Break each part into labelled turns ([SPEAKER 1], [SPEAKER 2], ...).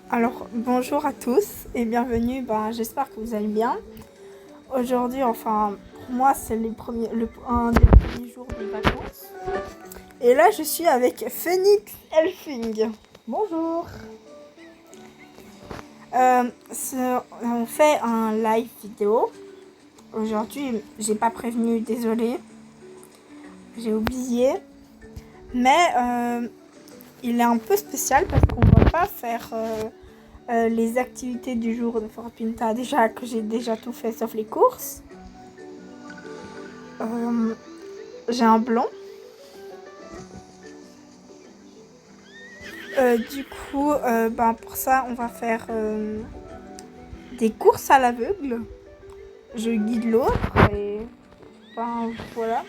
[SPEAKER 1] Alors, bonjour à tous et bienvenue, j'espère que vous allez bien. Aujourd'hui, pour moi, c'est un des premiers jours de vacances. Et là, je suis avec Phoenix Elfing.
[SPEAKER 2] Bonjour.
[SPEAKER 1] On fait un live vidéo. Aujourd'hui, j'ai pas prévenu, désolé. J'ai oublié. Mais il est un peu spécial parce qu'on va pas faire... les activités du jour de Fort Pinta, déjà que j'ai déjà tout fait sauf les courses. J'ai un blanc. Pour ça, on va faire des courses à l'aveugle. Je guide l'autre et voilà.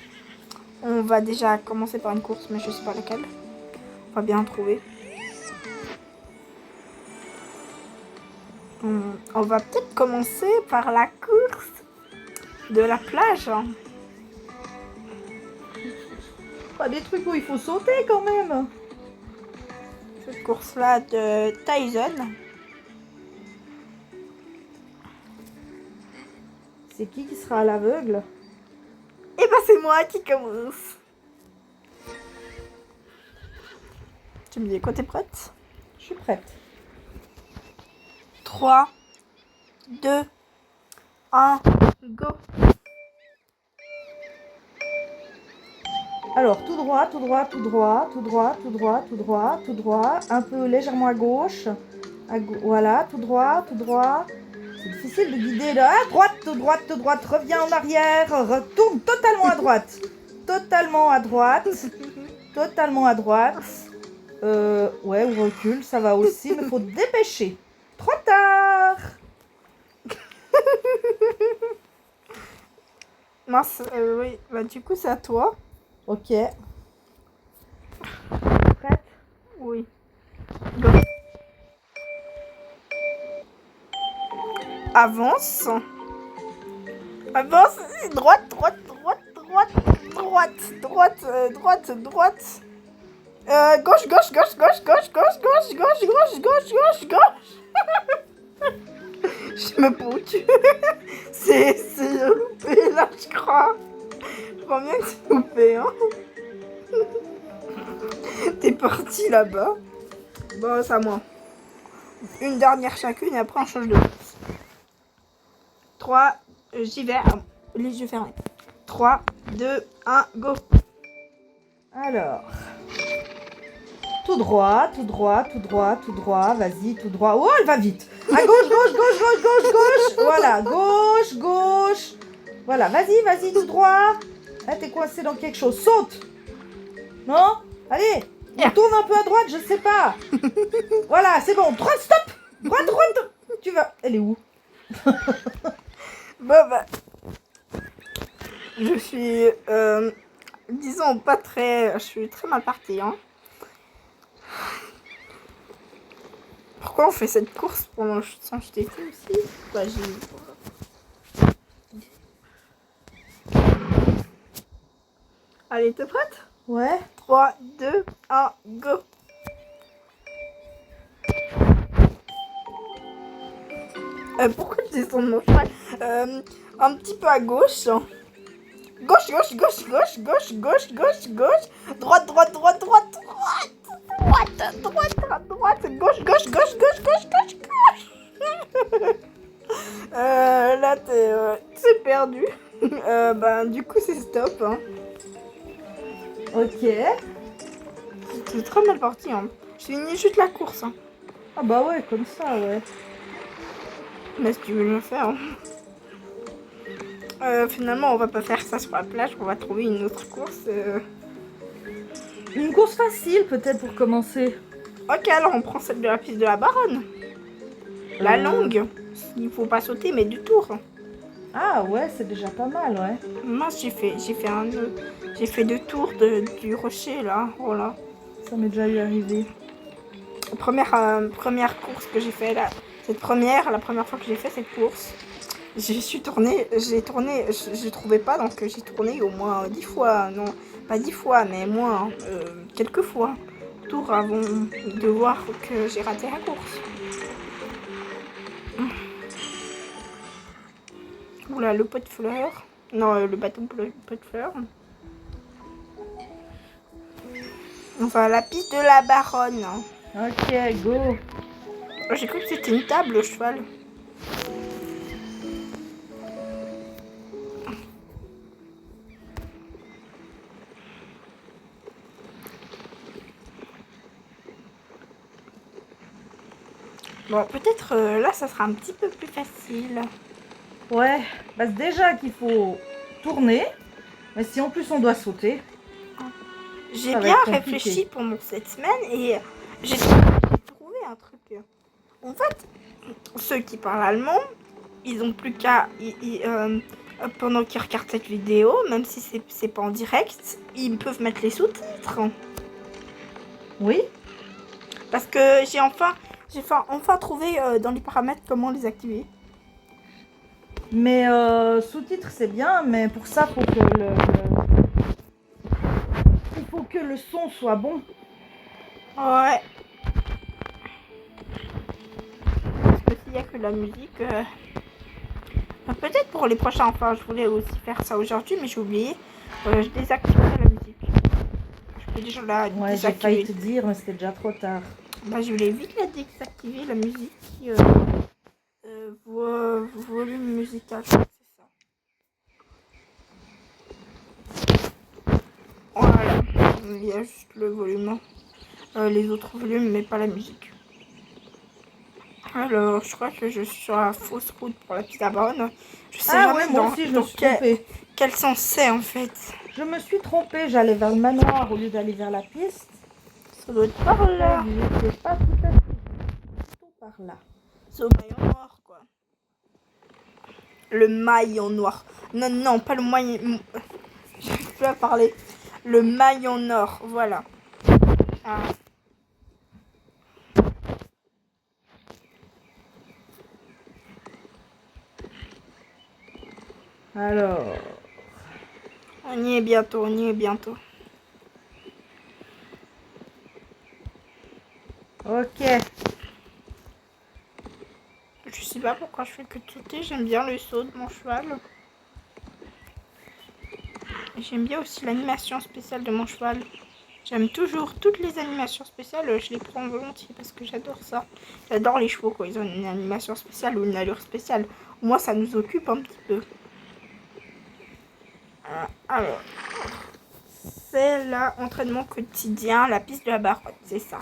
[SPEAKER 1] On va déjà commencer par une course, mais je sais pas laquelle. On va bien trouver. On va peut-être commencer par la course de la plage.
[SPEAKER 2] Pas des trucs où il faut sauter quand même.
[SPEAKER 1] Cette course-là de Tyson.
[SPEAKER 2] C'est qui sera à l'aveugle?
[SPEAKER 1] Et c'est moi qui commence. Tu me dis quoi, t'es prête?
[SPEAKER 2] Je suis prête.
[SPEAKER 1] 3, 2, 1, go.
[SPEAKER 2] Alors, tout droit, tout droit, tout droit, tout droit, tout droit, tout droit, tout droit. Un peu légèrement à gauche. Voilà, tout droit, tout droit. C'est difficile de guider là. Droite, droite, droite. Reviens en arrière. Retourne totalement à droite. Totalement à droite. Totalement à droite. Ouais, ou recule, ça va aussi. Mais faut te dépêcher. Trop tard.
[SPEAKER 1] Mince, oui. Du coup, c'est à toi.
[SPEAKER 2] Ok. Prête?
[SPEAKER 1] Oui. Go. Avance. Avance. Droite, droite, droite, droite, droite, droite, droite, droite. Gauche, gauche, gauche, gauche, gauche, gauche, gauche, gauche, gauche, gauche, gauche, gauche. Je sais même pas où tu... C'est loupé là, je crois. Je crois bien que c'est loupé, hein. T'es parti là-bas. Bon, c'est à moi. Une dernière chacune et après on change de course. 3, j'y vais. Les yeux fermés. 3, 2, 1, go.
[SPEAKER 2] Alors. Tout droit, tout droit, tout droit, tout droit. Vas-y, tout droit. Oh, elle va vite. À gauche, gauche, gauche, gauche, gauche, gauche. Voilà, gauche, gauche. Voilà, vas-y, vas-y, tout droit. Ah, t'es coincé dans quelque chose. Saute. Non? Allez, on tourne un peu à droite, je ne sais pas. Voilà, c'est bon. Droite, stop. Droite, droite. Tu vas. Elle est où?
[SPEAKER 1] Je suis, disons, pas très... Je suis très mal partie, hein. Pourquoi on fait cette course pendant sans je t'ai fait aussi? Allez, t'es prête?
[SPEAKER 2] Ouais.
[SPEAKER 1] 3, 2, 1, go. Pourquoi tu descends de mon cheval? Un petit peu à gauche. Gauche, gauche, gauche, gauche, gauche, gauche, gauche, gauche. Droite, droite, droite, droite, droite. Droite, droite, droite, gauche, gauche, gauche, gauche, gauche, gauche, gauche. Là, t'es perdu. Du coup, c'est stop. Hein.
[SPEAKER 2] Ok.
[SPEAKER 1] C'est très mal parti. Hein. Je finis juste la course. Hein.
[SPEAKER 2] Ah bah ouais, comme ça, ouais.
[SPEAKER 1] Mais si tu veux le faire. Finalement, on va pas faire ça sur la plage. On va trouver une autre course.
[SPEAKER 2] Une course facile, peut-être, pour commencer.
[SPEAKER 1] Ok, alors on prend celle de la piste de la Baronne. La longue. Il faut pas sauter, mais du tour.
[SPEAKER 2] Ah ouais, c'est déjà pas mal, ouais.
[SPEAKER 1] Moi, j'ai fait 2 tours du rocher, là. Voilà.
[SPEAKER 2] Ça m'est déjà eu arrivé.
[SPEAKER 1] Première course que j'ai fait, là. La première fois que j'ai fait cette course, j'ai tourné, je trouvais pas, donc j'ai tourné au moins 10 fois. Non, pas 10 fois, mais moins, quelques fois. tours avant de voir que j'ai raté la course. Oula, le pot de fleurs. Non, le bâton pot de fleurs. Enfin, la piste de la baronne.
[SPEAKER 2] Ok, go.
[SPEAKER 1] J'ai cru que c'était une table au cheval. Bon, peut-être là, ça sera un petit peu plus facile.
[SPEAKER 2] Ouais, bah déjà qu'il faut tourner, mais si en plus on doit sauter,
[SPEAKER 1] J'ai
[SPEAKER 2] ça va
[SPEAKER 1] bien
[SPEAKER 2] être compliqué.
[SPEAKER 1] réfléchi pendant cette semaine et j'ai trouvé un truc. En fait, ceux qui parlent allemand, ils ont plus qu'à... pendant qu'ils regardent cette vidéo, même si c'est pas en direct, ils peuvent mettre les sous-titres.
[SPEAKER 2] Oui,
[SPEAKER 1] Parce que j'ai enfin trouvé dans les paramètres comment les activer.
[SPEAKER 2] mais sous-titres c'est bien, mais pour ça faut que il faut que le son soit bon.
[SPEAKER 1] Ouais. Parce que s'il n'y a que de la musique... peut-être pour les prochains, enfin je voulais aussi faire ça aujourd'hui, mais j'ai oublié. Je désactiverai la musique. Je peux déjà la
[SPEAKER 2] Ouais, j'ai failli
[SPEAKER 1] désactiver.
[SPEAKER 2] te dire, mais c'était déjà trop tard.
[SPEAKER 1] Bah, je voulais vite la désactiver, la musique. Volume musical, je crois que c'est ça. Voilà. Il y a juste le volume. Les autres volumes, mais pas la musique. Alors, je crois que je suis sur la fausse route pour la petite abonne. Je sais
[SPEAKER 2] Ah
[SPEAKER 1] jamais
[SPEAKER 2] ouais, moi aussi je me suis
[SPEAKER 1] quel,
[SPEAKER 2] trompée.
[SPEAKER 1] quel sens c'est en fait.
[SPEAKER 2] Je me suis trompée, j'allais vers le manoir au lieu d'aller vers la piste.
[SPEAKER 1] Ça doit être par là.
[SPEAKER 2] J'étais pas tout à fait tout par là.
[SPEAKER 1] C'est au maillon noir, quoi. Le maillon noir. Non, non, pas le maillon... Je n'arrive plus à parler. Le maillon nord, voilà. Ah.
[SPEAKER 2] Alors,
[SPEAKER 1] On y est bientôt, on y est bientôt.
[SPEAKER 2] ok.
[SPEAKER 1] Je sais pas pourquoi je fais que de sauter. J'aime bien le saut de mon cheval. Et j'aime bien aussi l'animation spéciale de mon cheval. J'aime toujours toutes les animations spéciales. Je les prends volontiers parce que j'adore ça. J'adore les chevaux quand ils ont une animation spéciale ou une allure spéciale. Au moins ça nous occupe un petit peu. Alors, c'est l'entraînement quotidien, la piste de la baronne, c'est ça.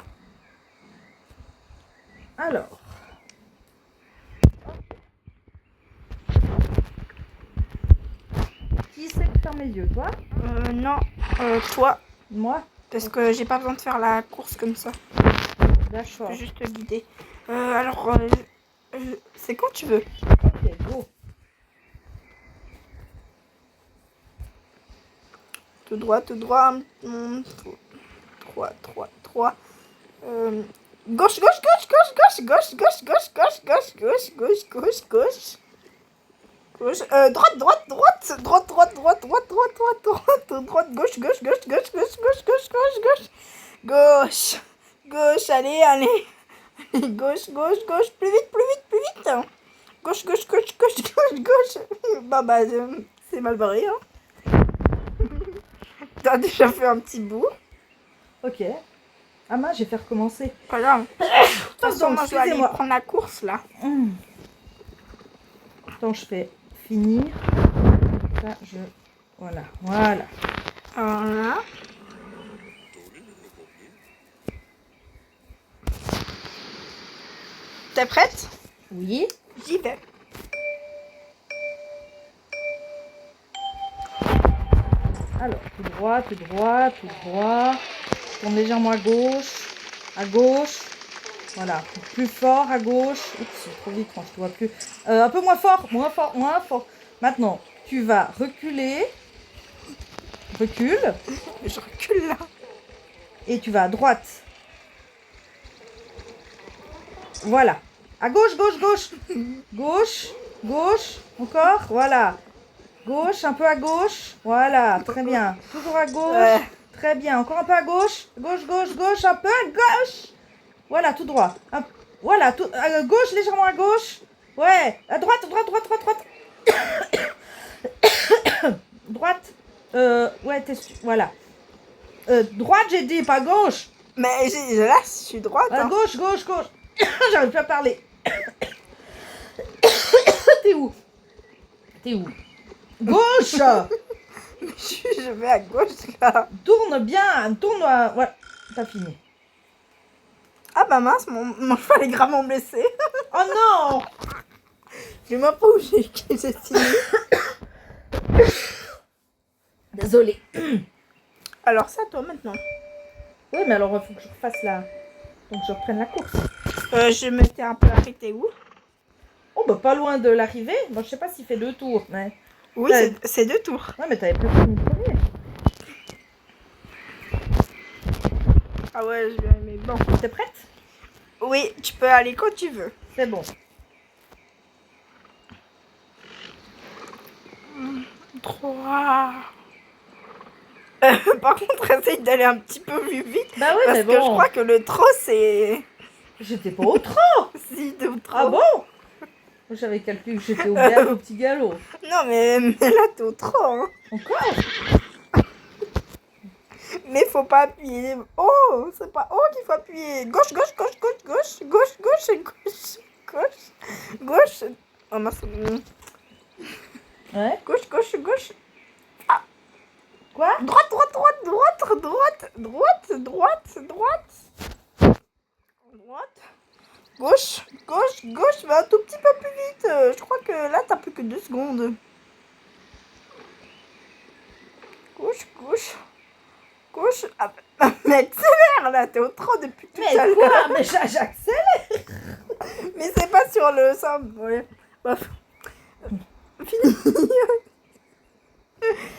[SPEAKER 2] Alors. Qui c'est que ferme les yeux, toi?
[SPEAKER 1] Non, toi,
[SPEAKER 2] Moi?
[SPEAKER 1] parce que j'ai pas besoin de faire la course comme ça. Je
[SPEAKER 2] D'accord.
[SPEAKER 1] peux juste te guider. Alors, c'est quand tu veux.
[SPEAKER 2] Ok, go.
[SPEAKER 1] Tout droit, tout droit. Droit, droit, droit. Gauche, gauche, gauche, gauche, gauche, gauche, gauche, gauche, gauche, gauche, gauche, gauche, gauche. Gauche, droite, droite, droite, droite, droite, droite, droite, droite, droite, droite, droite, gauche, gauche, gauche, gauche, gauche, gauche, gauche, gauche, gauche, gauche, gauche, allez, allez, gauche, gauche, gauche, plus vite, plus vite, plus vite, gauche, gauche, gauche, gauche, gauche, gauche, bah, c'est mal barré, hein. T'as déjà fait un petit bout.
[SPEAKER 2] Ok. Ah mince, j'ai fait recommencer.
[SPEAKER 1] Pas grave. De toute façon, moi, je vais aller
[SPEAKER 2] excusez-moi.
[SPEAKER 1] prendre la course, là.
[SPEAKER 2] Attends, je fais finir. Ça, je... Voilà, voilà.
[SPEAKER 1] Voilà. T'es prête?
[SPEAKER 2] Oui.
[SPEAKER 1] J'y vais.
[SPEAKER 2] Alors, tout droit, tout droit, tout droit. Tourne légèrement à gauche. À gauche. Voilà. Plus fort à gauche. Oups, c'est trop vite quand je ne vois plus. Un peu moins fort, moins fort, moins fort. Maintenant, tu vas reculer. Recule.
[SPEAKER 1] Je recule là.
[SPEAKER 2] Et tu vas à droite. Voilà. À gauche, gauche, gauche. Gauche, gauche. Encore. Voilà. Gauche, un peu à gauche. Voilà, très bien. Toujours à gauche.
[SPEAKER 1] Ouais.
[SPEAKER 2] Très bien. Encore un peu à gauche. Gauche, gauche, gauche. Un peu à gauche. Voilà, tout droit. Voilà, tout, à gauche, légèrement à gauche. Ouais. À droite, droite, droite, droite, droite. Droite. Ouais, voilà. Droite, j'ai dit, pas gauche.
[SPEAKER 1] Mais là, je suis droite. Hein.
[SPEAKER 2] Gauche, gauche, gauche. J'arrive plus à parler. T'es où? Gauche.
[SPEAKER 1] Je vais à gauche, là.
[SPEAKER 2] Tourne bien. Tourne. Voilà. T'as fini.
[SPEAKER 1] Ah bah mince, mon cheval est gravement blessé.
[SPEAKER 2] Oh non.
[SPEAKER 1] Je sais même pas où j'ai signé.
[SPEAKER 2] Désolée.
[SPEAKER 1] Alors ça, toi, maintenant.
[SPEAKER 2] Oui, mais alors, il faut que je refasse la... Donc, je reprenne la course.
[SPEAKER 1] Je m'étais un peu arrêtée où?
[SPEAKER 2] Oh, bah, pas loin de l'arrivée. Bon, je sais pas s'il fait 2 tours, mais...
[SPEAKER 1] Oui, c'est 2 tours.
[SPEAKER 2] Ouais, mais t'avais pas fini le premier.
[SPEAKER 1] Ah ouais, je vais aimer. Bon.
[SPEAKER 2] T'es prête?
[SPEAKER 1] Oui, tu peux aller quand tu veux.
[SPEAKER 2] C'est bon.
[SPEAKER 1] 3. Par contre, essaye d'aller un petit peu plus vite.
[SPEAKER 2] Bah oui,
[SPEAKER 1] parce
[SPEAKER 2] mais
[SPEAKER 1] que
[SPEAKER 2] bon.
[SPEAKER 1] je crois que le trot, c'est...
[SPEAKER 2] J'étais pas au trot.
[SPEAKER 1] Si, de trop.
[SPEAKER 2] Ah bon? J'avais calculé que j'étais au petit galop.
[SPEAKER 1] Non, mais là, t'es au trot. Hein.
[SPEAKER 2] Encore?
[SPEAKER 1] Mais faut pas appuyer. Oh, c'est pas oh qu'il faut appuyer. Gauche, gauche, gauche, gauche, gauche, gauche, gauche et gauche, gauche, gauche. Oh mince.
[SPEAKER 2] Ouais.
[SPEAKER 1] Gauche, gauche, gauche.
[SPEAKER 2] Quoi?
[SPEAKER 1] Droite, droite, droite, droite, droite, droite, droite, droite. Droite. Gauche, gauche, gauche. Mais un tout petit peu plus vite. Je crois que là, t'as plus que 2 secondes. Gauche, gauche. Gauche. Ah, mais accélère là, t'es au trot depuis tout à l'heure.
[SPEAKER 2] Mais quoi? Mais j'accélère.
[SPEAKER 1] Mais c'est pas sur le symbole. Ouais. Bref. Fini.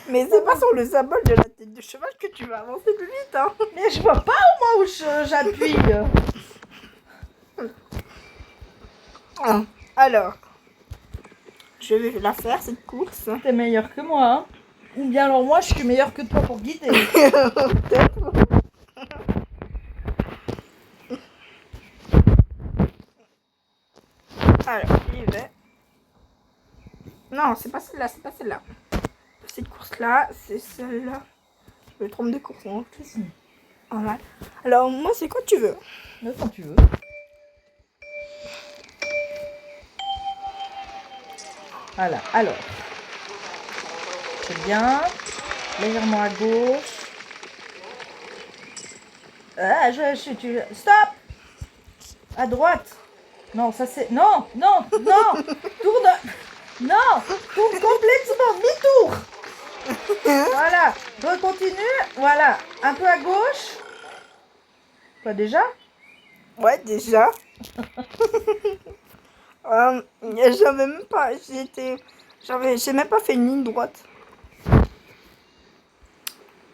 [SPEAKER 1] Mais c'est pas sur le symbole de la tête de cheval que tu vas avancer plus vite. Hein.
[SPEAKER 2] Mais je vois pas au moins où j'appuie.
[SPEAKER 1] Alors, je vais la faire cette course.
[SPEAKER 2] T'es meilleur que moi, hein? Ou bien alors moi, je suis meilleure que toi pour guider.
[SPEAKER 1] Peut-être. Alors, j'y vais. Non, c'est pas celle-là, c'est pas celle-là. Cette course-là, c'est celle-là. Je me trompe de course, hein. Voilà. Alors, moi, c'est quoi tu veux?
[SPEAKER 2] Quand tu veux. Voilà, alors. C'est bien. Légèrement à gauche. Ah, Stop! À droite. Non, ça c'est... Non, non, non. Tourne. Non, tourne complètement. Mi-tour. Voilà. Recontinue. Voilà. Un peu à gauche. Quoi déjà?
[SPEAKER 1] Ouais, déjà. J'avais même pas... J'ai même pas fait une ligne droite.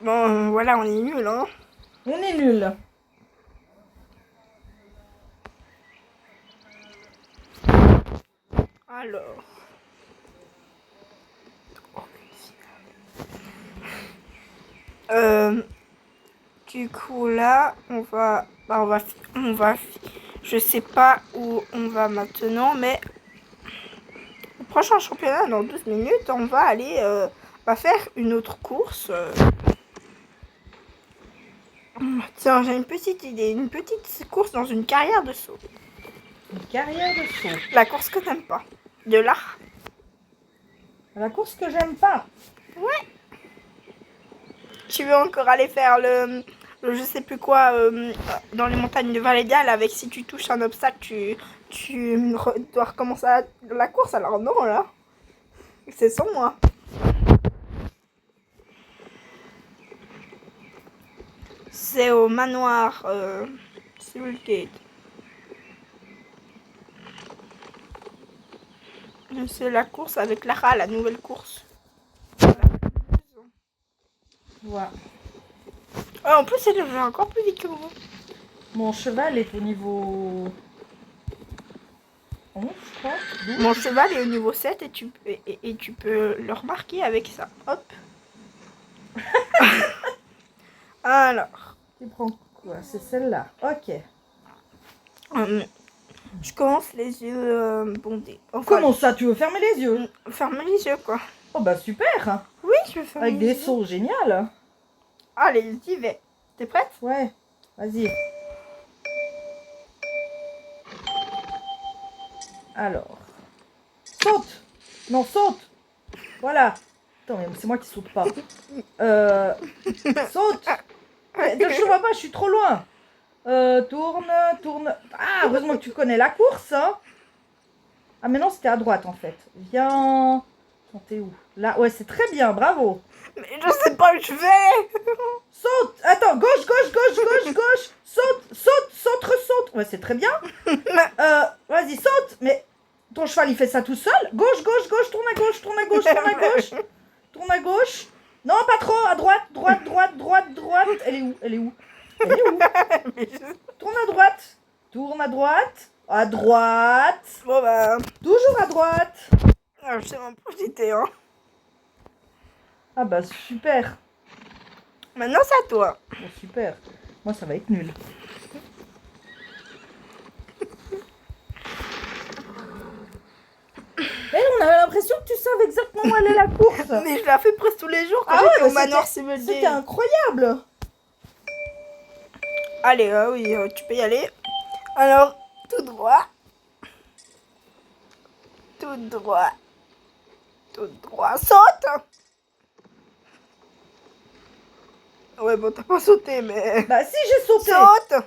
[SPEAKER 1] Bon, voilà, on est nul, hein.
[SPEAKER 2] On est nul.
[SPEAKER 1] Alors. Du coup, là, on va... Je sais pas où on va maintenant, mais... Le prochain championnat, dans 12 minutes, on va aller... on va faire une autre course. Tiens, j'ai une petite idée. Une petite course dans une carrière de saut.
[SPEAKER 2] Une carrière de saut.
[SPEAKER 1] La course que t'aimes pas. De l'art.
[SPEAKER 2] La course que j'aime pas.
[SPEAKER 1] Ouais. Tu veux encore aller faire le je sais plus quoi dans les montagnes de Valédial avec si tu touches un obstacle, tu dois recommencer la course. Alors non, là. C'est sans moi. C'est au manoir Soulgate. C'est la course avec Lara, la nouvelle course.
[SPEAKER 2] Voilà.
[SPEAKER 1] En plus, elle va encore plus vite que moi.
[SPEAKER 2] Mon cheval est au niveau 11, je crois. 12.
[SPEAKER 1] Mon cheval est au niveau 7 et tu peux le remarquer avec ça. Hop. Alors,
[SPEAKER 2] Tu prends quoi? C'est celle-là. Ok.
[SPEAKER 1] je commence les yeux bondés. Enfin,
[SPEAKER 2] Comment ça? Tu veux fermer les yeux?
[SPEAKER 1] fermer les yeux, quoi.
[SPEAKER 2] Oh bah super.
[SPEAKER 1] Oui, je vais fermer
[SPEAKER 2] Avec
[SPEAKER 1] les
[SPEAKER 2] des
[SPEAKER 1] yeux.
[SPEAKER 2] sauts, génial.
[SPEAKER 1] Allez, j'y vais. T'es prête?
[SPEAKER 2] Ouais. Vas-y. Alors. Saute. Non, saute. Voilà. Attends, mais c'est moi qui saute pas. Saute. Mais, je vois pas, je suis trop loin. Tourne, tourne. Ah, heureusement que tu connais la course, hein. Ah, mais non, c'était à droite, en fait. Viens. Attends, t'es où? Là, ouais, c'est très bien, bravo.
[SPEAKER 1] Mais je sais pas où je vais.
[SPEAKER 2] Saute. Attends, gauche, gauche, gauche, gauche, gauche. Saute, saute, saute, saute. Ouais, c'est très bien. Vas-y, saute. Mais ton cheval, il fait ça tout seul. Gauche, gauche, gauche, tourne à gauche, tourne à gauche, tourne à gauche. Tourne à gauche. Non, pas trop. À droite, droite, droite, droite, droite. Elle est où? Elle est où? Elle est où? Tourne à droite. Tourne à droite. À droite.
[SPEAKER 1] Bon bah,
[SPEAKER 2] Toujours à droite.
[SPEAKER 1] je sais même pas où j'étais, hein.
[SPEAKER 2] Ah bah super.
[SPEAKER 1] Maintenant, c'est à toi.
[SPEAKER 2] Bon, super. Moi, ça va être nul. Mais on avait l'impression que tu savais exactement où allait la course.
[SPEAKER 1] Mais je la fais presque tous les jours quand
[SPEAKER 2] Ah
[SPEAKER 1] j'étais
[SPEAKER 2] ouais,
[SPEAKER 1] au manoir Civil
[SPEAKER 2] c'était
[SPEAKER 1] Day.
[SPEAKER 2] incroyable.
[SPEAKER 1] Allez, oui, tu peux y aller. Alors, tout droit. Tout droit. Tout droit. Saute. Ouais, bon, t'as pas sauté, mais...
[SPEAKER 2] Bah si, j'ai sauté.
[SPEAKER 1] Saute.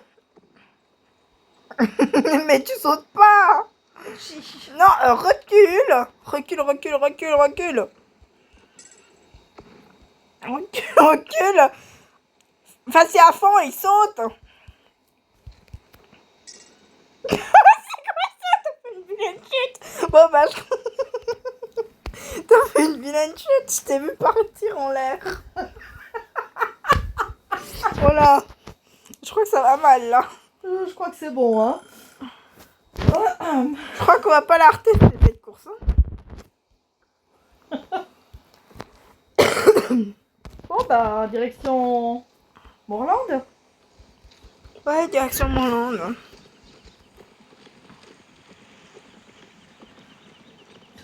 [SPEAKER 1] Mais tu sautes pas. Non, recule. Recule, recule, recule, recule. Recule, recule. Enfin, c'est à fond, il saute. C'est quoi ça? T'as fait une vilaine chute. Bon, bah, t'as fait une vilaine chute. Je t'ai vu partir en l'air. Voilà. Je crois que ça va mal, là.
[SPEAKER 2] Je crois que c'est bon, hein.
[SPEAKER 1] Je crois qu'on va pas la reter, cette course. Hein.
[SPEAKER 2] Bon bah, direction Morland.
[SPEAKER 1] Ouais, direction Morland.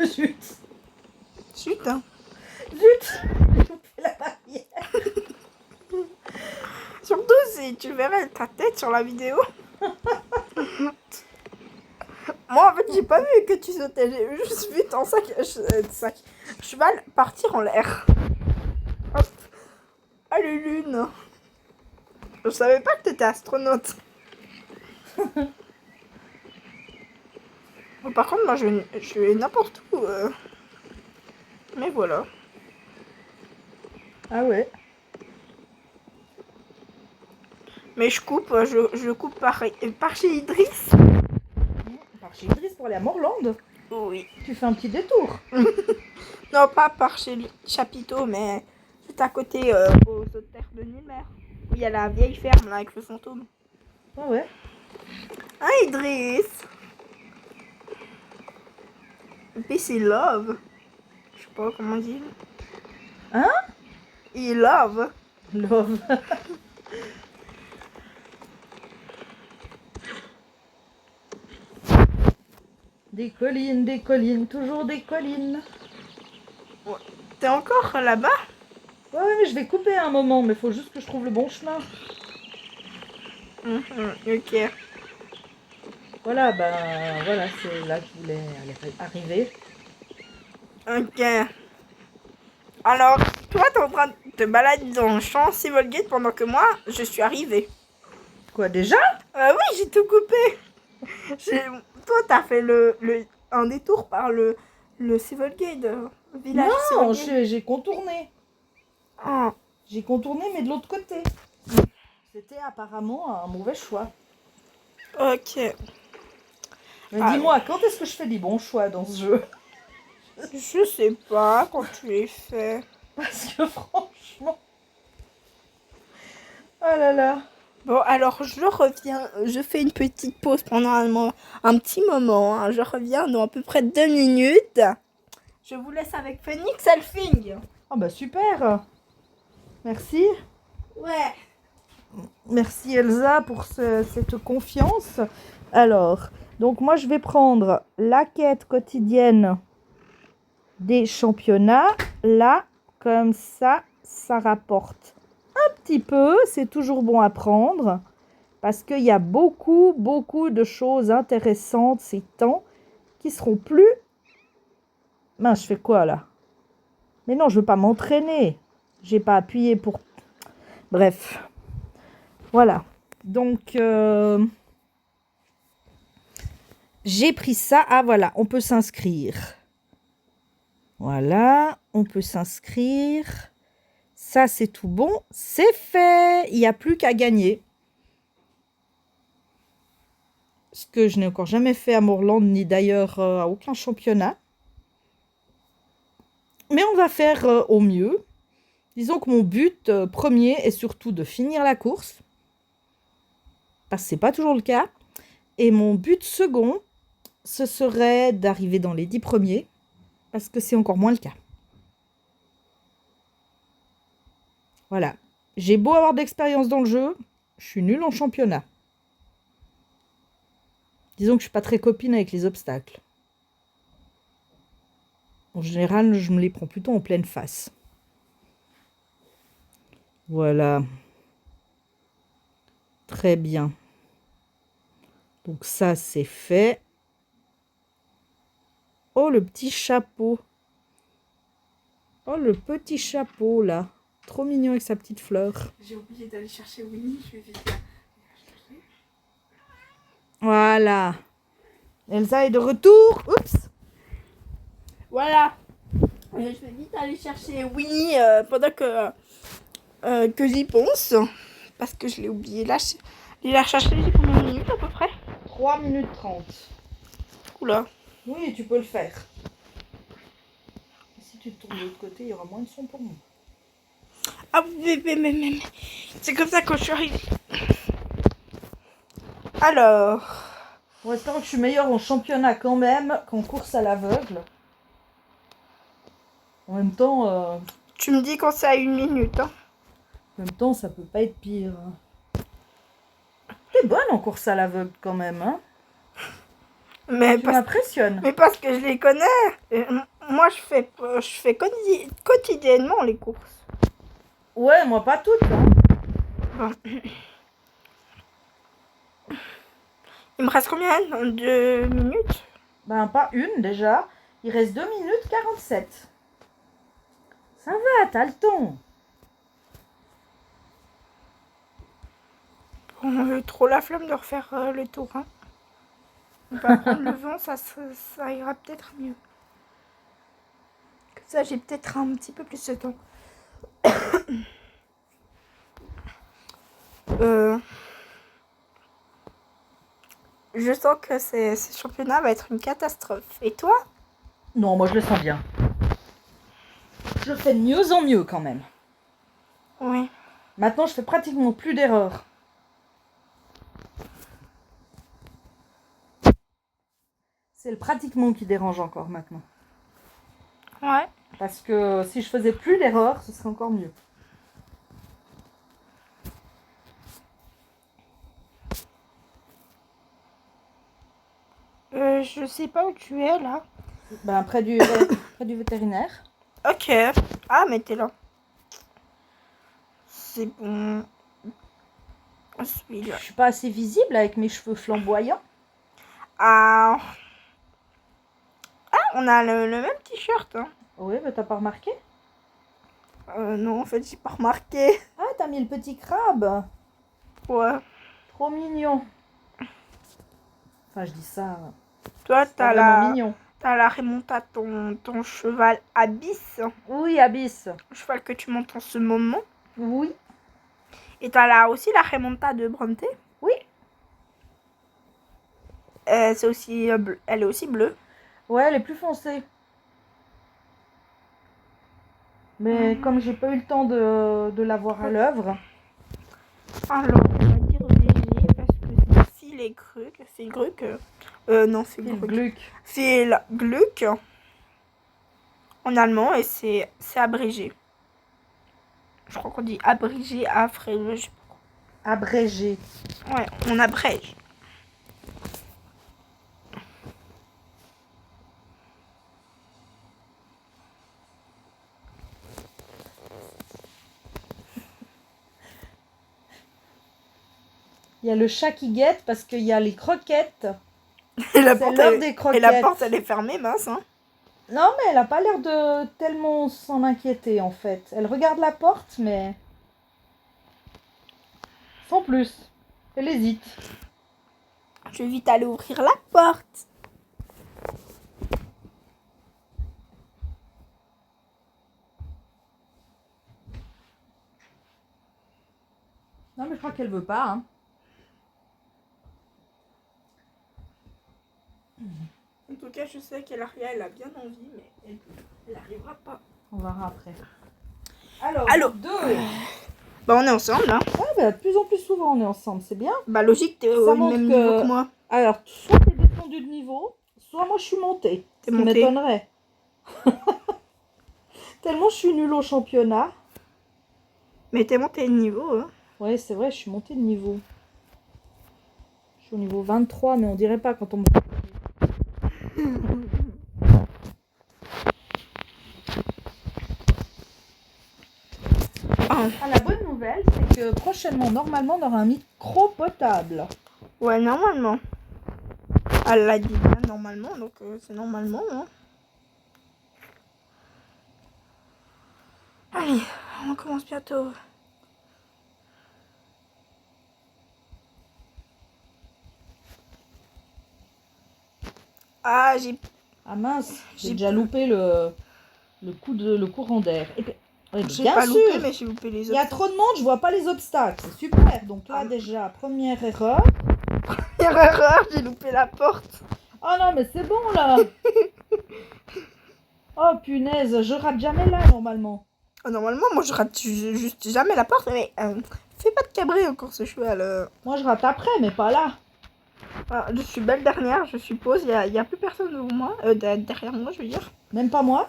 [SPEAKER 2] Zut.
[SPEAKER 1] Chut, hein.
[SPEAKER 2] Zut. J'ai loupé la barrière.
[SPEAKER 1] Surtout si tu verrais ta tête sur la vidéo. Moi, en fait, j'ai pas vu que tu sautais. J'ai juste vu ton cheval partir en l'air. Hop. Ah, le lune. Je savais pas que t'étais astronaute. Bon, par contre, moi, je vais n'importe où. Mais voilà.
[SPEAKER 2] Ah ouais.
[SPEAKER 1] Mais je coupe, je coupe par chez Idriss.
[SPEAKER 2] Par chez Idriss pour aller à Morland.
[SPEAKER 1] Oui.
[SPEAKER 2] Tu fais un petit détour.
[SPEAKER 1] Non, pas par chez Chapiteau, mais c'est à côté aux autres terres de Nulmer. Où il y a la vieille ferme là avec le fantôme.
[SPEAKER 2] Ah ouais.
[SPEAKER 1] Ah, Idriss. Peace is love. Je sais pas comment dire.
[SPEAKER 2] Hein?
[SPEAKER 1] Il love.
[SPEAKER 2] Love. Des collines, toujours des collines.
[SPEAKER 1] T'es encore là-bas?
[SPEAKER 2] Ouais, mais je vais couper un moment, mais faut juste que je trouve le bon chemin.
[SPEAKER 1] Ok.
[SPEAKER 2] Voilà, ben voilà, c'est là que je voulais arriver.
[SPEAKER 1] Ok. Alors, toi, t'es en train de te balader dans le champ Sivolgate pendant que moi, je suis arrivée.
[SPEAKER 2] Quoi, déjà?
[SPEAKER 1] Oui, j'ai tout coupé. Toi, t'as fait un détour par le Sivolgate, village
[SPEAKER 2] Non,
[SPEAKER 1] Sivolgate.
[SPEAKER 2] j'ai contourné.
[SPEAKER 1] Ah,
[SPEAKER 2] J'ai contourné, mais de l'autre côté. C'était apparemment un mauvais choix.
[SPEAKER 1] ok.
[SPEAKER 2] Mais
[SPEAKER 1] Ah,
[SPEAKER 2] dis-moi, quand est-ce que je fais des bons choix dans ce jeu?
[SPEAKER 1] Je sais pas quand tu les fais.
[SPEAKER 2] Parce que franchement... Oh là là.
[SPEAKER 1] Bon, alors je reviens. Je fais une petite pause pendant un petit moment. Hein. Je reviens dans à peu près 2 minutes. Je vous laisse avec Phoenix Elfing.
[SPEAKER 2] Oh bah super. Merci.
[SPEAKER 1] Ouais.
[SPEAKER 2] Merci Elsa pour cette confiance. Alors, donc moi je vais prendre la quête quotidienne des championnats. Là, comme ça rapporte un petit peu. C'est toujours bon à prendre parce qu'il y a beaucoup de choses intéressantes ces temps qui seront plus... Mince, je fais quoi là? Mais non, je veux pas m'entraîner. J'ai pas appuyé pour... Bref. Voilà. Donc, j'ai pris ça. Ah, voilà, on peut s'inscrire. Voilà, on peut s'inscrire. Ça, c'est tout bon. C'est fait. Il n'y a plus qu'à gagner. Ce que je n'ai encore jamais fait à Moorland, ni d'ailleurs à aucun championnat. Mais on va faire au mieux. Disons que mon but premier est surtout de finir la course. Parce que ce n'est pas toujours le cas. Et mon but second, ce serait d'arriver dans les 10 premiers. Parce que c'est encore moins le cas. Voilà. J'ai beau avoir d'expérience dans le jeu, je suis nulle en championnat. Disons que je ne suis pas très copine avec les obstacles. En général, je me les prends plutôt en pleine face. Voilà. Très bien. Donc ça, c'est fait. Oh, le petit chapeau. Oh, le petit chapeau, là. Trop mignon avec sa petite fleur.
[SPEAKER 1] J'ai oublié d'aller chercher Winnie, je vais vite la chercher.
[SPEAKER 2] Voilà. Elsa est de retour. Oups.
[SPEAKER 1] Voilà. Je vais vite aller chercher Winnie pendant que j'y pense. Parce que je l'ai oublié. Là, je l'ai la chercher, j'ai combien de minutes à peu près?
[SPEAKER 2] 3 minutes 30.
[SPEAKER 1] Oula.
[SPEAKER 2] Oui, tu peux le faire. Si tu te tournes de l'autre côté, il y aura moins de son pour moi.
[SPEAKER 1] Ah, mais. C'est comme ça que je suis arrivée. Alors.
[SPEAKER 2] Pour l'instant, que je suis meilleure en championnat quand même qu'en course à l'aveugle. En même temps,
[SPEAKER 1] Tu me dis quand c'est à 1 minute. Hein.
[SPEAKER 2] ça peut pas être pire. T'es bonne en course à l'aveugle quand même, hein?
[SPEAKER 1] Mais
[SPEAKER 2] Tu m'impressionnes.
[SPEAKER 1] Mais parce que je les connais. Moi, je fais quotidiennement les courses.
[SPEAKER 2] Ouais, moi pas toutes. Hein.
[SPEAKER 1] Bon. Il me reste combien de minutes?
[SPEAKER 2] Ben, pas une déjà. Il reste 2 minutes 47. Ça va, t'as le temps.
[SPEAKER 1] On a trop la flemme de refaire le tour. Hein. On va prendre le vent, ça ira peut-être mieux. Comme ça, j'ai peut-être un petit peu plus de temps. Je sens que ce championnat va être une catastrophe. Et toi?
[SPEAKER 2] Non, moi je le sens bien. Je fais de mieux en mieux quand même.
[SPEAKER 1] Oui.
[SPEAKER 2] Maintenant, je fais pratiquement plus d'erreurs. C'est le pratiquement qui dérange encore maintenant.
[SPEAKER 1] Ouais.
[SPEAKER 2] Parce que si je faisais plus d'erreurs, ce serait encore mieux.
[SPEAKER 1] Je sais pas où tu es là.
[SPEAKER 2] Ben, près du vétérinaire.
[SPEAKER 1] Ok. Ah, mais t'es là. C'est bon. Celui-là.
[SPEAKER 2] Je suis pas assez visible avec mes cheveux flamboyants.
[SPEAKER 1] Ah. Ah, on a le même t-shirt. Hein.
[SPEAKER 2] Oui, mais t'as pas remarqué?
[SPEAKER 1] Non, en fait, j'ai pas remarqué.
[SPEAKER 2] Ah, t'as mis le petit crabe.
[SPEAKER 1] Ouais.
[SPEAKER 2] Trop mignon. Enfin, je dis ça.
[SPEAKER 1] Toi,
[SPEAKER 2] T'as mignon.
[SPEAKER 1] T'as la remontada ton cheval Abyss.
[SPEAKER 2] Oui, Abyss.
[SPEAKER 1] Le cheval que tu montes en ce moment.
[SPEAKER 2] Oui.
[SPEAKER 1] Et t'as aussi la remontada de Bronte.
[SPEAKER 2] Oui.
[SPEAKER 1] C'est aussi, elle est aussi bleue.
[SPEAKER 2] Ouais, elle est plus foncée. Mais comme j'ai pas eu le temps de la voir à l'œuvre.
[SPEAKER 1] Alors, on va dire VG parce que c'est les Gluck. C'est Gluck. Non, c'est
[SPEAKER 2] Gluck.
[SPEAKER 1] C'est Gluck en allemand et c'est abrégé. Je crois qu'on dit abrégé, affré, je sais pas.
[SPEAKER 2] Abrégé.
[SPEAKER 1] Ouais, on abrège.
[SPEAKER 2] Il y a le chat qui guette parce qu'il y a les croquettes.
[SPEAKER 1] Et la
[SPEAKER 2] C'est
[SPEAKER 1] porte,
[SPEAKER 2] l'heure
[SPEAKER 1] elle-
[SPEAKER 2] des
[SPEAKER 1] Et la
[SPEAKER 2] croquettes.
[SPEAKER 1] porte, elle est fermée, mince, hein.
[SPEAKER 2] Non, mais elle a pas l'air de tellement s'en inquiéter en fait. Elle regarde la porte, mais sans plus. Elle hésite.
[SPEAKER 1] Je vais vite aller ouvrir la porte.
[SPEAKER 2] Non, mais je crois qu'elle veut pas. Hein.
[SPEAKER 1] En tout cas, je sais qu'Elaria, elle a bien envie, mais elle n'arrivera pas.
[SPEAKER 2] On verra après. Alors,
[SPEAKER 1] Allô.
[SPEAKER 2] deux.
[SPEAKER 1] Bah, on est ensemble, hein.
[SPEAKER 2] Ah, bah, de plus en plus souvent on est ensemble, c'est bien.
[SPEAKER 1] Bah, logique, t'es
[SPEAKER 2] Ça
[SPEAKER 1] au
[SPEAKER 2] montre
[SPEAKER 1] même
[SPEAKER 2] que-
[SPEAKER 1] niveau que moi.
[SPEAKER 2] Alors, soit t'es descendu de niveau, soit moi je suis montée.
[SPEAKER 1] T'es
[SPEAKER 2] Ce qui
[SPEAKER 1] montée.
[SPEAKER 2] m'étonnerait. Tellement je suis nulle au championnat.
[SPEAKER 1] Mais t'es monté de niveau, hein.
[SPEAKER 2] Ouais, c'est vrai, je suis montée de niveau. Je suis au niveau 23, mais on dirait pas quand on me...
[SPEAKER 1] Ah.
[SPEAKER 2] Ah, la bonne nouvelle, c'est que prochainement, normalement, on aura un micro potable.
[SPEAKER 1] Ouais, normalement. Elle l'a dit bien, normalement, donc c'est normalement, hein. Allez, on commence bientôt. Ah, j'ai...
[SPEAKER 2] Ah mince, j'ai
[SPEAKER 1] J'ai-
[SPEAKER 2] déjà loupé le courant d'air. Et puis, ouais,
[SPEAKER 1] J'ai
[SPEAKER 2] bien
[SPEAKER 1] pas
[SPEAKER 2] sûr,
[SPEAKER 1] loupé, mais j'ai loupé les
[SPEAKER 2] il y a
[SPEAKER 1] autres.
[SPEAKER 2] trop de monde, je vois pas les obstacles. C'est super. Donc là,
[SPEAKER 1] Ah.
[SPEAKER 2] déjà, première erreur.
[SPEAKER 1] Erreur, j'ai loupé la porte.
[SPEAKER 2] Oh non, mais c'est bon là. Oh punaise, je rate jamais là normalement.
[SPEAKER 1] Oh, normalement, moi, je rate juste jamais la porte, mais fais pas de cabri encore ce cheval.
[SPEAKER 2] Moi je rate après, mais pas là.
[SPEAKER 1] Ah, je suis belle dernière, je suppose. Il y a plus personne devant moi. Derrière moi, je veux dire.
[SPEAKER 2] Même pas moi.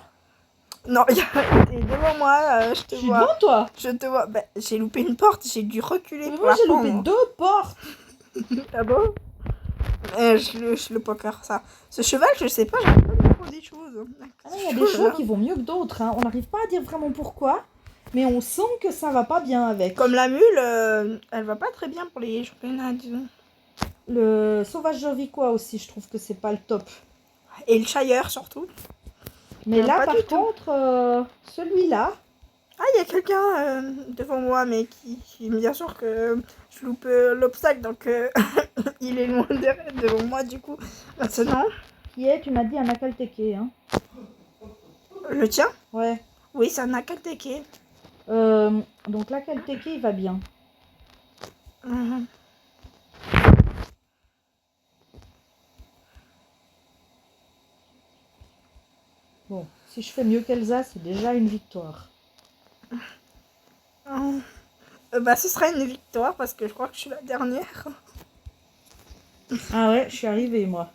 [SPEAKER 1] Non, t'es devant moi, je te
[SPEAKER 2] Je suis
[SPEAKER 1] vois.
[SPEAKER 2] devant toi.
[SPEAKER 1] Je te vois. Bah, j'ai loupé une porte, j'ai dû reculer
[SPEAKER 2] Mais
[SPEAKER 1] pour
[SPEAKER 2] moi
[SPEAKER 1] la
[SPEAKER 2] j'ai loupé
[SPEAKER 1] prendre.
[SPEAKER 2] 2 portes.
[SPEAKER 1] Ah bon je le poker, ça. Ce cheval, je sais pas, j'arrive pas à prendre des choses.
[SPEAKER 2] Ah non, il y a des chevaux qui vont mieux que d'autres. Hein. On n'arrive pas à dire vraiment pourquoi. Mais on sent que ça va pas bien avec.
[SPEAKER 1] Comme la mule, elle va pas très bien pour les championnats, disons.
[SPEAKER 2] Le sauvage jovicois aussi, je trouve que c'est pas le top.
[SPEAKER 1] Et le Shire, surtout.
[SPEAKER 2] Mais là
[SPEAKER 1] pas
[SPEAKER 2] par
[SPEAKER 1] du tout.
[SPEAKER 2] contre, celui-là,
[SPEAKER 1] Ah, il y a quelqu'un devant moi, mais qui bien sûr que je loupe l'obstacle, donc il est loin devant moi, du coup. Maintenant,
[SPEAKER 2] qui est, tu m'as dit, un akalteke. Hein.
[SPEAKER 1] le tien.
[SPEAKER 2] Ouais.
[SPEAKER 1] Oui, c'est un akalteke.
[SPEAKER 2] Donc l'akalteke, il va bien.
[SPEAKER 1] Mhm.
[SPEAKER 2] Bon, si je fais mieux qu'Elsa, c'est déjà une victoire.
[SPEAKER 1] Bah, ce serait une victoire, parce que je crois que je suis la dernière.
[SPEAKER 2] Ah ouais, je suis arrivée, moi.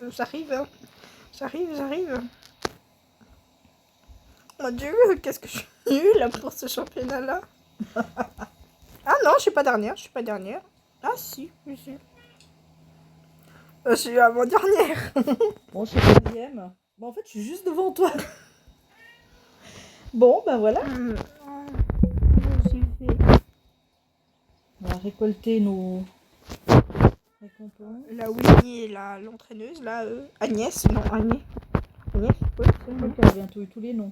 [SPEAKER 1] J'arrive, hein. J'arrive. Mon Dieu, qu'est-ce que je suis nulle pour ce championnat-là. Ah non, je suis pas dernière. Ah si, je suis. Je suis avant-dernière.
[SPEAKER 2] Bon, je suis deuxième. Bon, en fait, je suis juste devant toi. Bon, ben voilà. On va récolter nos récompenses.
[SPEAKER 1] La Winnie et l'entraîneuse, là, Agnès, non, Agnès. Agnès, ouais, c'est
[SPEAKER 2] Je
[SPEAKER 1] bon.
[SPEAKER 2] crois qu'elle a bientôt eu tous les noms.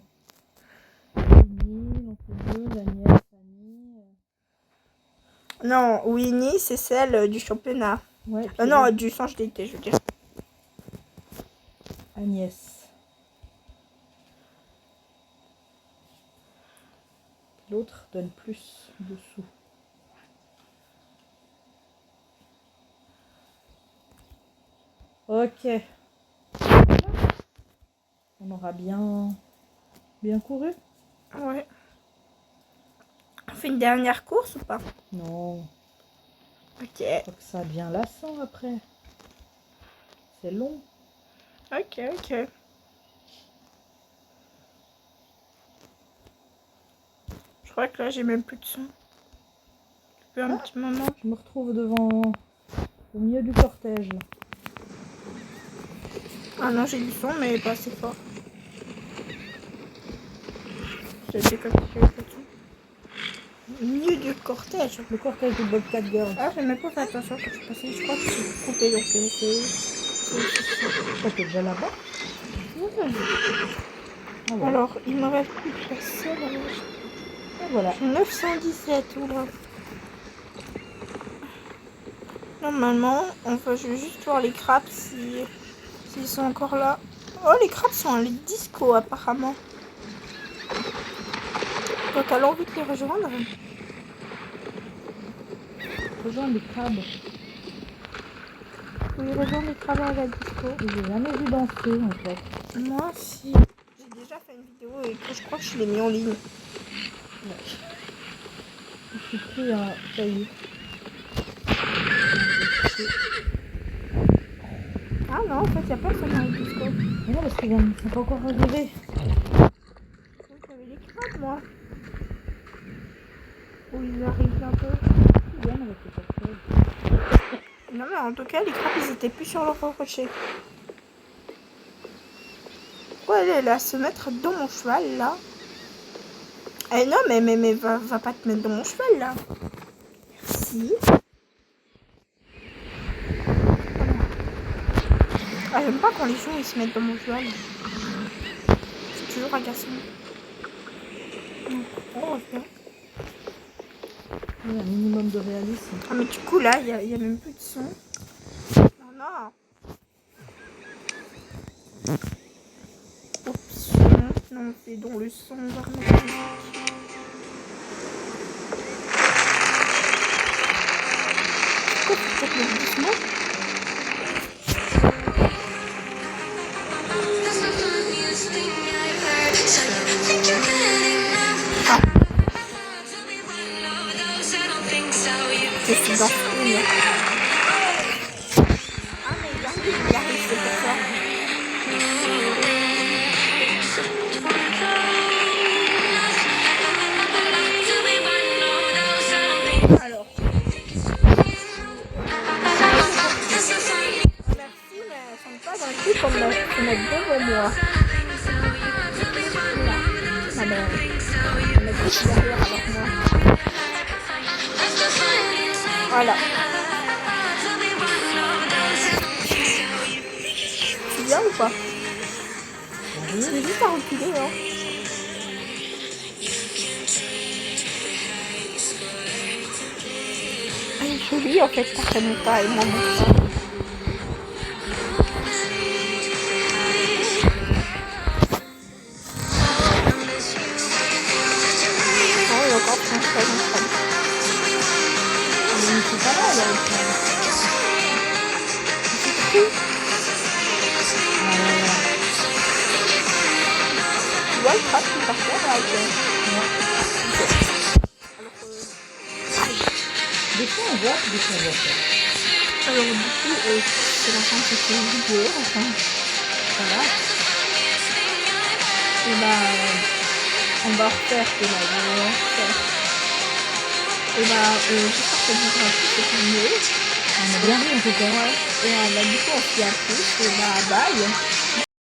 [SPEAKER 2] Winnie, l'entraîneuse, Agnès, Annie.
[SPEAKER 1] Non, Winnie, c'est celle du championnat.
[SPEAKER 2] Ouais, puis
[SPEAKER 1] Non, du singe d'été, je veux dire.
[SPEAKER 2] Agnès. L'autre donne plus de sous. Ok. On aura bien couru.
[SPEAKER 1] Ouais. On fait une dernière course ou pas?
[SPEAKER 2] Non,
[SPEAKER 1] Ok.
[SPEAKER 2] je crois que ça devient lassant après. C'est long.
[SPEAKER 1] Ok. Je crois que là, j'ai même plus de son. depuis un petit moment.
[SPEAKER 2] Je me retrouve au milieu du cortège.
[SPEAKER 1] Ah non, j'ai du son, mais pas assez fort. J'ai dit comme si j'avais pas de son. Au milieu du cortège.
[SPEAKER 2] Le cortège de Bobcat Girls.
[SPEAKER 1] Ah, j'ai même pas fait attention quand je suis passée. Je crois que c'est coupé, donc c'est...
[SPEAKER 2] Toi, t'es déjà là-bas? Ah, voilà.
[SPEAKER 1] Alors, il me reste plus que la seule.
[SPEAKER 2] Et voilà.
[SPEAKER 1] 917, oula. Normalement, je vais juste voir les crabes s'ils sont encore là. Oh, les crabes sont en disco apparemment. Donc, elle a envie de les rejoindre.
[SPEAKER 2] Rejoins les crabes.
[SPEAKER 1] Oui, rejoindre les crabes à la disco.
[SPEAKER 2] J'ai jamais vu danser en fait.
[SPEAKER 1] Moi, si. J'ai déjà fait une vidéo et que je crois que je l'ai mis en ligne.
[SPEAKER 2] Je suis pris à... Ça y est.
[SPEAKER 1] Ah non, en fait, il n'y a personne dans le disco.
[SPEAKER 2] Mais non, parce qu'ils ne sont pas encore arrivés.
[SPEAKER 1] Donc, j'avais les crabes, moi. Où ils arrivent bientôt.
[SPEAKER 2] Ils viennent avec le cortège.
[SPEAKER 1] Non, mais en tout cas, les crabes, ils étaient plus sur leur rocher. Pourquoi elle est là, se mettre dans mon cheval, là? Eh non, mais va pas te mettre dans mon cheval, là. Merci. Ah, j'aime pas quand les gens, ils se mettent dans mon cheval. C'est toujours agaçant. Oh, bien.
[SPEAKER 2] Oui, un minimum de réalisme.
[SPEAKER 1] Ah, mais du coup, là, il y a même plus de son. Non, non. Option. Non, c'est dans le son. On va remettre la musique. Pourquoi tu tapes le doucement? Ah. Je suis dans une. Ah, mais il arrive, c'est pour ça. Alors. Merci, mais elles sont pas dans le cul comme se mettre devant moi. Là. Ma mère. Elle met tout derrière avec moi. Voilà. C'est bien ou pas? C'est juste à reculer, hein. Elle est jolie en fait, ta Renata et moi, mon frère. Oh, il y a encore son frère, mon frère.
[SPEAKER 2] Mais c'est pas mal avec ça.
[SPEAKER 1] C'est tout. Tu vois le crabe qui part là, avec
[SPEAKER 2] Des fois on voit, des fois on voit pas.
[SPEAKER 1] alors du coup, c'est la fin de cette vidéo, enfin, voilà. Et bah, on va refaire que la vidéo, et bah, j'espère que vous aurez apprécié cette vidéo.
[SPEAKER 2] On a bien vu en tout cas.
[SPEAKER 1] Ouais. Et bah, du coup, on se dit à plus, et bah, bye.